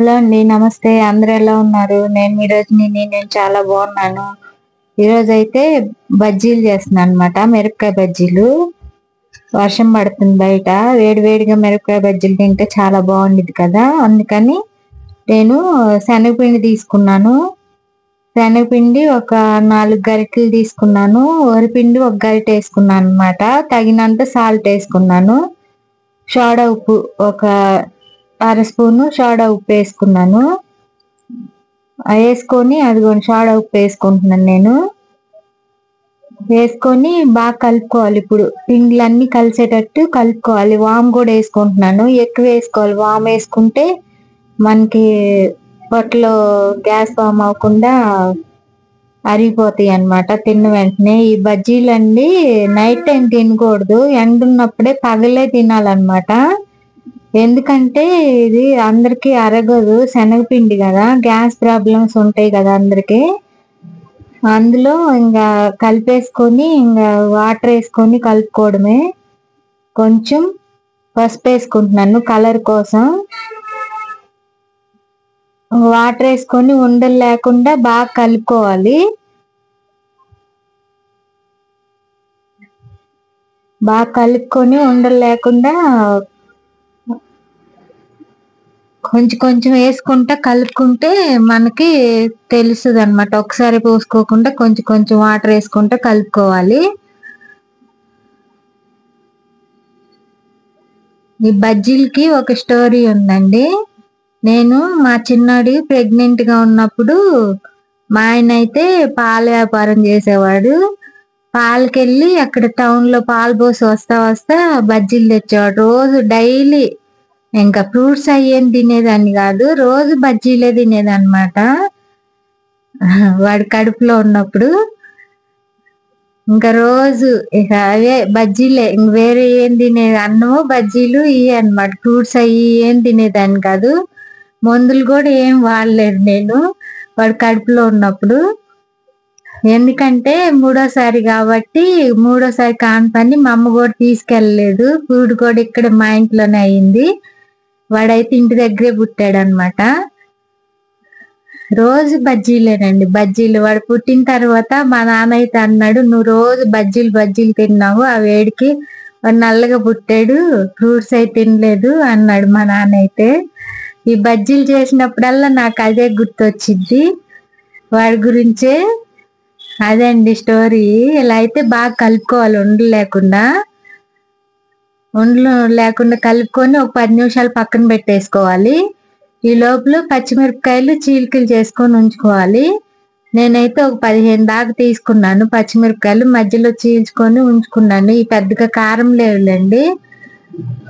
Hello అండి. నమస్తే. అందరూ ఎలా ఉన్నారు? నేను మీ రజనిని. నేను చాలా బాగున్నాను. ఈరోజైతే బజ్జీలు చేస్తున్నానన్నమాట. మిరపకాయ బజ్జీలు. వర్షం పడుతుంది బయట. వేడి వేడిగా మిరపకాయ బజ్జీలు తింటే చాలా బాగుండిద్ది కదా! అందుకని నేను శనగపిండి తీసుకున్నాను. శనగపిండి ఒక 4 గరిటెలు తీసుకున్నాను. వరిపిండి ఒక గరిటె వేసుకున్నాను అన్నమాట. తగినంత సాల్ట్ వేసుకున్నాను. సోడా ఉప్పు ఒక అర స్పూను సోడా ఉప్పు వేసుకున్నాను. వేసుకొని అదిగోండి సోడా ఉప్పు వేసుకుంటున్నాను నేను. వేసుకొని బాగా కలుపుకోవాలి. ఇప్పుడు పిండిలన్నీ కలిసేటట్టు కలుపుకోవాలి. వాము కూడా వేసుకుంటున్నాను. ఎక్కువ వేసుకోవాలి. వాము వేసుకుంటే మనకి పొట్టలో గ్యాస్ ఫామ్ అవ్వకుండా అరిగిపోతాయి అన్నమాట తిన్న వెంటనే. ఈ బజ్జీలండి నైట్ టైం తినకూడదు. ఎండ ఉన్నప్పుడే పగలే తినాలన్నమాట. ఎందుకంటే ఇది అందరికి అరగదు. శనగపిండి కదా, గ్యాస్ ప్రాబ్లమ్స్ ఉంటాయి కదా అందరికి. అందులో ఇంకా కలిపేసుకొని ఇంకా వాటర్ వేసుకొని కలుపుకోవడమే. కొంచెం పసుపు వేసుకుంటున్నాను కలర్ కోసం. వాటర్ వేసుకొని ఉండలు లేకుండా బాగా కలుపుకోవాలి. బాగా కలుపుకొని ఉండలు లేకుండా కొంచెం కొంచెం వేసుకుంటా కలుపుకుంటే మనకి తెలుస్తుంది అనమాట. ఒకసారి పోసుకోకుండా కొంచెం కొంచెం వాటర్ వేసుకుంటా కలుపుకోవాలి. ఈ బజ్జీలకి ఒక స్టోరీ ఉందండి. నేను మా చిన్నాడు ప్రెగ్నెంట్ గా ఉన్నప్పుడు మా ఆయన అయితే పాల వ్యాపారం చేసేవాడు. పాలకెళ్ళి అక్కడ టౌన్ లో పాలు పోసి వస్తా వస్తా బజ్జీలు తెచ్చేవాడు. రోజు డైలీ. ఇంకా ఫ్రూట్స్ అయ్యేం తినేదాన్ని కాదు. రోజు బజ్జీలే తినేదన్నమాట. వాడి కడుపులో ఉన్నప్పుడు ఇంకా రోజు ఇక అవే బజ్జీలే. ఇంక వేరే ఏం తినేది, అన్నము బజ్జీలు ఇవే అన్నమాట. ఫ్రూట్స్ అవి ఏం తినేదాన్ని కాదు. మందులు కూడా ఏం వాడలేదు నేను వాడి కడుపులో ఉన్నప్పుడు. ఎందుకంటే మూడోసారి కాబట్టి, మూడోసారి కాని పని మా అమ్మ కూడా తీసుకెళ్ళలేదు. ఫుడ్ కూడా ఇక్కడ మా ఇంట్లోనే అయింది. వాడైతే ఇంటి దగ్గరే పుట్టాడు అనమాట. రోజు బజ్జీలేనండి. బజ్జీలు వాడు పుట్టిన తర్వాత మా నాన్న అయితే అన్నాడు, నువ్వు రోజు బజ్జీలు బజ్జీలు తిన్నావు, ఆ వేడికి వాడు నల్లగా పుట్టాడు, ఫ్రూట్స్ అయితే తినలేదు అన్నాడు మా నాన్న అయితే. ఈ బజ్జీలు చేసినప్పుడల్లా నాకు అదే గుర్తొచ్చిద్ది, వాడి గురించే. అదే అండి స్టోరీ. ఇలా అయితే బాగా కలుపుకోవాలి. ఉండలు లేకుండా కలుపుకొని ఒక 10 నిమిషాలు పక్కన పెట్టేసుకోవాలి. ఈ లోపల పచ్చిమిరపకాయలు చీలికలు చేసుకొని ఉంచుకోవాలి. నేనైతే ఒక 15 దాకా తీసుకున్నాను పచ్చిమిరపకాయలు. మధ్యలో చీల్చుకొని ఉంచుకున్నాను. ఈ పెద్దగా కారం లేవులేండి.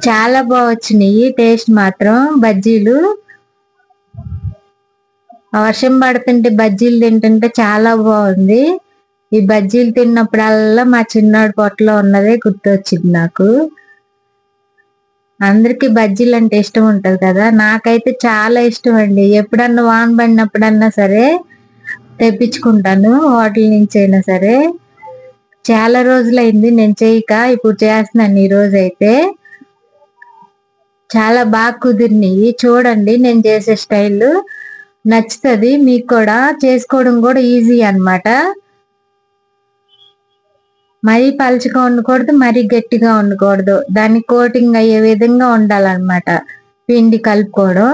చాలా బాగా వచ్చినాయి టేస్ట్ మాత్రం బజ్జీలు. వర్షం పడుతుంటే బజ్జీలు తింటుంటే చాలా బాగుంది. ఈ బజ్జీలు తిన్నప్పుడల్లా మా చిన్నాడు పొట్టలో ఉన్నదే గుర్తొచ్చింది నాకు. అందరికి బజ్జీలు అంటే ఇష్టం ఉంటది కదా, నాకైతే చాలా ఇష్టం అండి. ఎప్పుడన్నా వాన పడినప్పుడన్నా సరే తెప్పించుకుంటాను, హోటల్ నుంచి అయినా సరే. చాలా రోజులైంది నేను చేయక, ఇప్పుడు చేస్తున్నాను. ఈ రోజు అయితే చాలా బాగా కుదిరినాయి. చూడండి నేను చేసే స్టైల్ నచ్చుతుంది మీకు కూడా. చేసుకోవడం కూడా ఈజీ అన్నమాట. మరీ పలుచగా ఉండకూడదు, మరీ గట్టిగా ఉండకూడదు. దాన్ని కోటింగ్ అయ్యే విధంగా ఉండాలన్నమాట పిండి కలుపుకోవడం.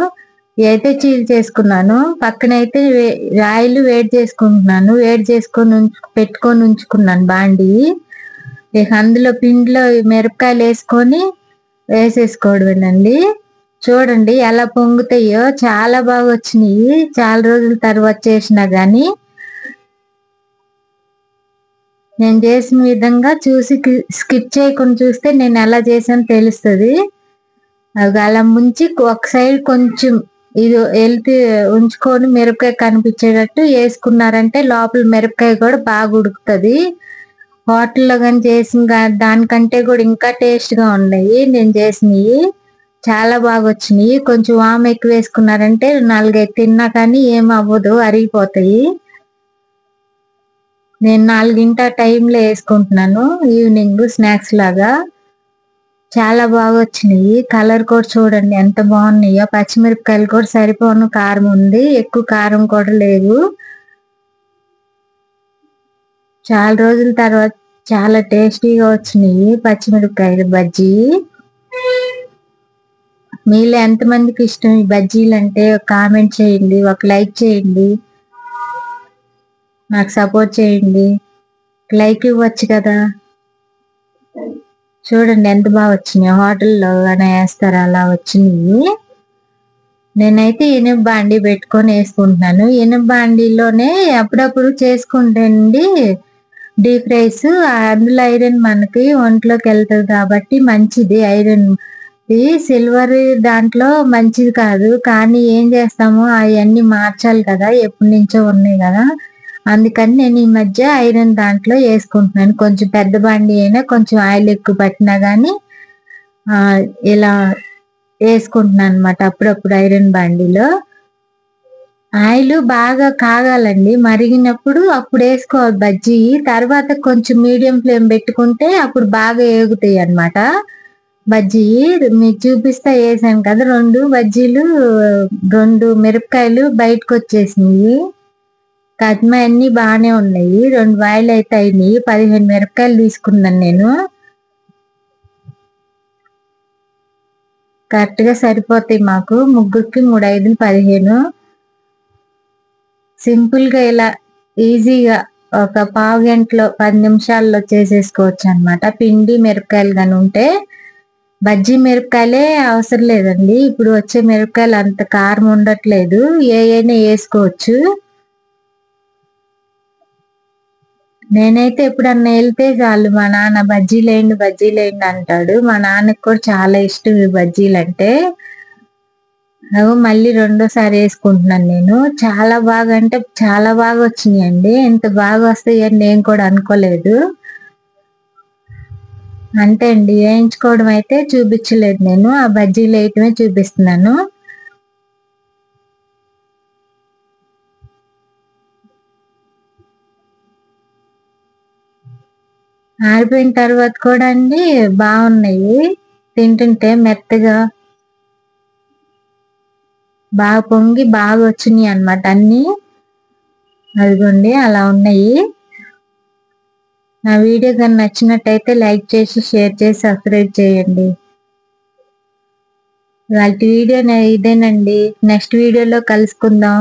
ఇవైతే చీల్ చేసుకున్నాను. పక్కనైతే ఆయిల్ వేడి చేసుకుంటున్నాను. వేడి చేసుకొని పెట్టుకొని ఉంచుకున్నాను బాండి. ఇక అందులో పిండిలో మిరపకాయలు వేసుకొని వేసేసుకోవడమేనండి. చూడండి ఎలా పొంగుతాయో, చాలా బాగా వచ్చినాయి. చాలా రోజుల తర్వాత చేసినా గానీ నేను చేసిన విధంగా చూసి స్కిప్ చేయకుండా చూస్తే నేను ఎలా చేసాను తెలుస్తుంది. అవి అలా ముంచి ఒక సైడ్ కొంచెం ఇది వెళ్తే ఉంచుకొని మిరపకాయ కనిపించేటట్టు వేసుకున్నారంటే లోపల మిరపకాయ కూడా బాగా ఉడుకుతుంది. హోటల్లో కానీ చేసిన దానికంటే కూడా ఇంకా టేస్ట్ గా ఉన్నాయి నేను చేసినవి. చాలా బాగా వచ్చినాయి. కొంచెం వాము ఎక్కువ వేసుకున్నారంటే 4-5 తిన్నా కానీ ఏం అవ్వదు, అరిగిపోతాయి. నేను 4 టైంలో వేసుకుంటున్నాను ఈవినింగ్ స్నాక్స్ లాగా. చాలా బాగా వచ్చినాయి. కలర్ కూడా చూడండి ఎంత బాగున్నాయో. పచ్చిమిరపకాయలు కూడా సరిపోను కారం ఉంది, ఎక్కువ కారం కూడా లేదు. చాలా రోజుల తర్వాత చాలా టేస్టీగా వచ్చినాయి పచ్చిమిరపకాయలు బజ్జీ. మీలో ఎంతమందికి ఇష్టం ఈ బజ్జీలు అంటే కామెంట్ చేయండి, ఒక లైక్ చేయండి, నాకు సపోర్ట్ చేయండి. లైక్ ఇవ్వచ్చు కదా. చూడండి ఎంత బాగా వచ్చినాయి. హోటల్లో వేస్తారు అలా వచ్చినాయి. నేనైతే ఇనుప బాండి పెట్టుకొని వేసుకుంటున్నాను. ఇనుప బాండీలోనే అప్పుడప్పుడు చేసుకుంటేనండి డీప్ రైస్, అందులో ఐరన్ మనకి ఒంట్లోకి వెళ్తుంది కాబట్టి మంచిది. ఐరన్ ఈ సిల్వర్ దాంట్లో మంచిది కాదు, కానీ ఏం చేస్తాము అవన్నీ మార్చాలి కదా, ఎప్పటి నుంచో ఉన్నాయి కదా. అందుకని నేను ఈ మధ్య ఐరన్ దాంట్లో వేసుకుంటున్నాను. కొంచెం పెద్ద బండి అయినా కొంచెం ఆయిల్ ఎక్కువ పట్టినా గానీ ఇలా వేసుకుంటున్నాను అనమాట అప్పుడప్పుడు ఐరన్ బండిలో. ఆయిల్ బాగా కాగాలండి, మరిగినప్పుడు అప్పుడు వేసుకోవాలి బజ్జీ. తర్వాత కొంచెం మీడియం ఫ్లేమ్ పెట్టుకుంటే అప్పుడు బాగా ఏగుతాయి అన్నమాట బజ్జీ. మీకు చూపిస్తా వేసాను కదా 2 బజ్జీలు, 2 మిరపకాయలు బయటకు వచ్చేసినాయి. కద్మ అన్ని బాగానే ఉన్నాయి. 2 వాయిలు అయితే అయినాయి. 15 మిరపకాయలు తీసుకున్నాను నేను. కరెక్ట్ గా సరిపోతాయి మాకు ముగ్గురికి. 3, 5, 15. సింపుల్ గా ఇలా ఈజీగా ఒక పావు గంటలో 10 నిమిషాల్లో చేసేసుకోవచ్చు అనమాట. పిండి మిరపకాయలు కానీ ఉంటే. బజ్జీ మిరపకాయలే అవసరం లేదండి, ఇప్పుడు వచ్చే మిరపకాయలు అంత కారం ఉండట్లేదు, అయినా వేసుకోవచ్చు. నేనైతే ఎప్పుడన్నా వెళ్తే చాలు మా నాన్న బజ్జీలేండి అంటాడు. మా నాన్నకి కూడా చాలా ఇష్టం ఈ బజ్జీలు అంటే. మళ్ళీ రెండోసారి వేసుకుంటున్నాను నేను. చాలా బాగా అంటే చాలా బాగా వచ్చినాయండి. ఇంత బాగా వస్తాయని నేను కూడా అనుకోలేదు. అంతే అండి, వేయించుకోవడం అయితే చూపించలేదు నేను, ఆ బజ్జీలు వేయటమే చూపిస్తున్నాను. ఆరిపోయిన తర్వాత కూడా అండి బాగున్నాయి, తింటుంటే మెత్తగా బాగా పొంగి బాగా వచ్చినాయి అన్నమాట అన్ని. అదిగోండి అలా ఉన్నాయి. నా వీడియో కానీ నచ్చినట్టయితే లైక్ చేసి, షేర్ చేసి, సబ్స్క్రైబ్ చేయండి. ఇవాళ వీడియో ఇదేనండి. నెక్స్ట్ వీడియోలో కలుసుకుందాం.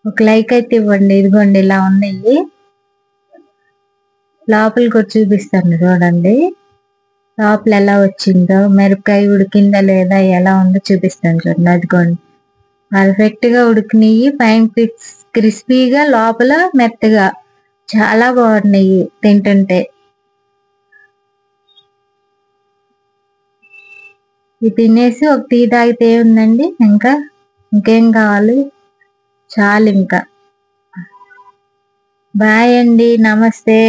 ఒక లైక్ అయితే ఇవ్వండి. ఇదిగోండి ఇలా ఉన్నాయి. లోపల కూడా చూపిస్తాను చూడండి, లోపల ఎలా వచ్చిందో, మిరపకాయ ఉడికిందా లేదా ఎలా ఉందో చూపిస్తాను చూడండి. అదిగోండి పర్ఫెక్ట్ గా ఉడికినాయి, పైన క్రిస్పీగా, లోపల మెత్తగా, చాలా బాగున్నాయి తింటుంటే. ఇది తినేసి ఒక టీ తాగితే ఏముందండి, ఇంకేం కావాలి, చాలు ఇంకా. బాయ్ అండి, నమస్తే.